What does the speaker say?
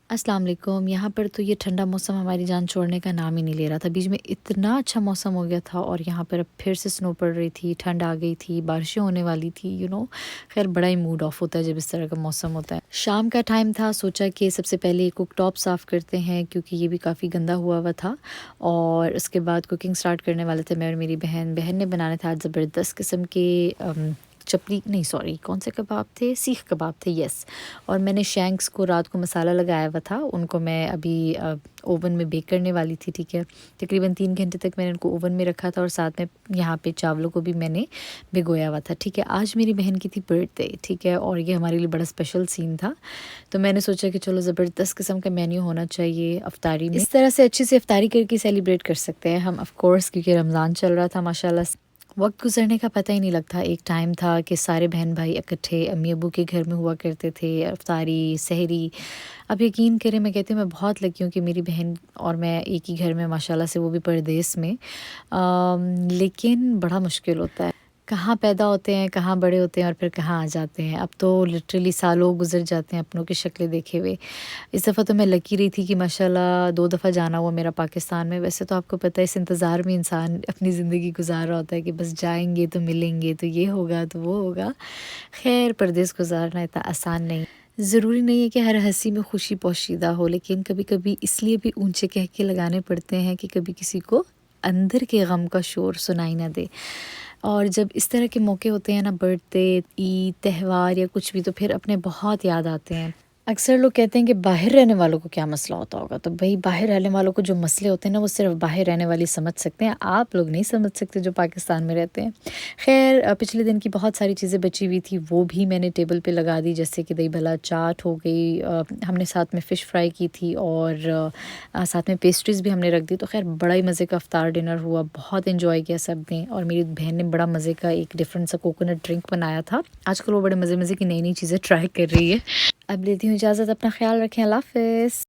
अस्सलाम वालेकुम। यहाँ पर तो ये ठंडा मौसम हमारी जान छोड़ने का नाम ही नहीं ले रहा था। बीच में इतना अच्छा मौसम हो गया था और यहाँ पर अब फिर से स्नो पड़ रही थी, ठंड आ गई थी, बारिशें होने वाली थी ख़ैर बड़ा ही मूड ऑफ होता है जब इस तरह का मौसम होता है। शाम का टाइम था, सोचा कि सबसे पहले कुक टॉप साफ़ करते हैं क्योंकि ये भी काफ़ी गंदा हुआ हुआ था और उसके बाद कुकिंग स्टार्ट करने वाले थे मैं और मेरी बहन। बहन ने बनाने थे आज ज़बरदस्त किस्म के चपली नहीं सॉरी कौन से कबाब थे, सीख कबाब थे, यस। और मैंने शैंक्स को रात को मसाला लगाया हुआ था, उनको मैं अभी ओवन में बेक करने वाली थी, ठीक है। तकरीबन 3 घंटे तक मैंने उनको ओवन में रखा था और साथ में यहाँ पे चावलों को भी मैंने भिगोया हुआ था, ठीक है। आज मेरी बहन की थी बर्थडे, ठीक है, और ये हमारे लिए बड़ा स्पेशल सीन था। तो मैंने सोचा कि चलो ज़बरदस्त किस्म का मेन्यू होना चाहिए अफ्तारी में, इस तरह से अच्छे से अफ्तारी करके सेलिब्रेट कर सकते हैं हम ऑफ कोर्स, क्योंकि रमज़ान चल रहा था माशाल्लाह से। वक्त गुजरने का पता ही नहीं लगता। एक टाइम था कि सारे बहन भाई इकट्ठे अम्मी अबू के घर में हुआ करते थे, अफ्तारी सहरी। अब यकीन करें, मैं कहती हूँ मैं बहुत लकी हूँ कि मेरी बहन और मैं एक ही घर में माशाल्लाह से, वो भी परदेस में। लेकिन बड़ा मुश्किल होता है, कहाँ पैदा होते हैं, कहाँ बड़े होते हैं और फिर कहाँ आ जाते हैं। अब तो लिटरली सालों गुजर जाते हैं अपनों की शक्लें देखे हुए। इस दफ़ा तो मैं लकी रही थी कि माशाल्लाह 2 दफ़ा जाना हुआ मेरा पाकिस्तान में। वैसे तो आपको पता है इस इंतज़ार में इंसान अपनी ज़िंदगी गुज़ार रहा होता है कि बस जाएँगे तो मिलेंगे, तो ये होगा तो वो होगा। ख़ैर परदेस गुज़ारना इतना आसान नहीं। ज़रूरी नहीं है कि हर हँसी में खुशी पोशीदा हो, लेकिन कभी-कभी इसलिए भी ऊँचे कहके लगाने पड़ते हैं कि कभी किसी को अंदर के गम का शोर सुनाई ना दे। और जब इस तरह के मौके होते हैं ना, बर्थडे, ईद, त्योहार या कुछ भी, तो फिर अपने बहुत याद आते हैं। अक्सर लोग कहते हैं कि बाहर रहने वालों को क्या मसला होता होगा, तो भई बाहर रहने वालों को जो मसले होते हैं ना, वो सिर्फ़ बाहर रहने वाले समझ सकते हैं, आप लोग नहीं समझ सकते जो पाकिस्तान में रहते हैं। ख़ैर पिछले दिन की बहुत सारी चीज़ें बची हुई थी, वो भी मैंने टेबल पे लगा दी, जैसे कि दही भल्ला, चाट हो गई, हमने साथ में फ़िश फ्राई की थी और साथ में पेस्ट्रीज़ भी हमने रख दी। तो ख़ैर बड़ा ही मज़े का इफ्तार डिनर हुआ, बहुत एन्जॉय किया सब ने। और मेरी बहन ने बड़ा मज़े का एक डिफरेंट सा कोकोनट ड्रिंक बनाया था। आजकल वो बड़े मज़े-मज़े की नई-नई चीज़ें ट्राई कर रही है। अब लेती हूँ इजाज़त, अपना ख़्याल रखें, अल्लाह हाफ़िज़।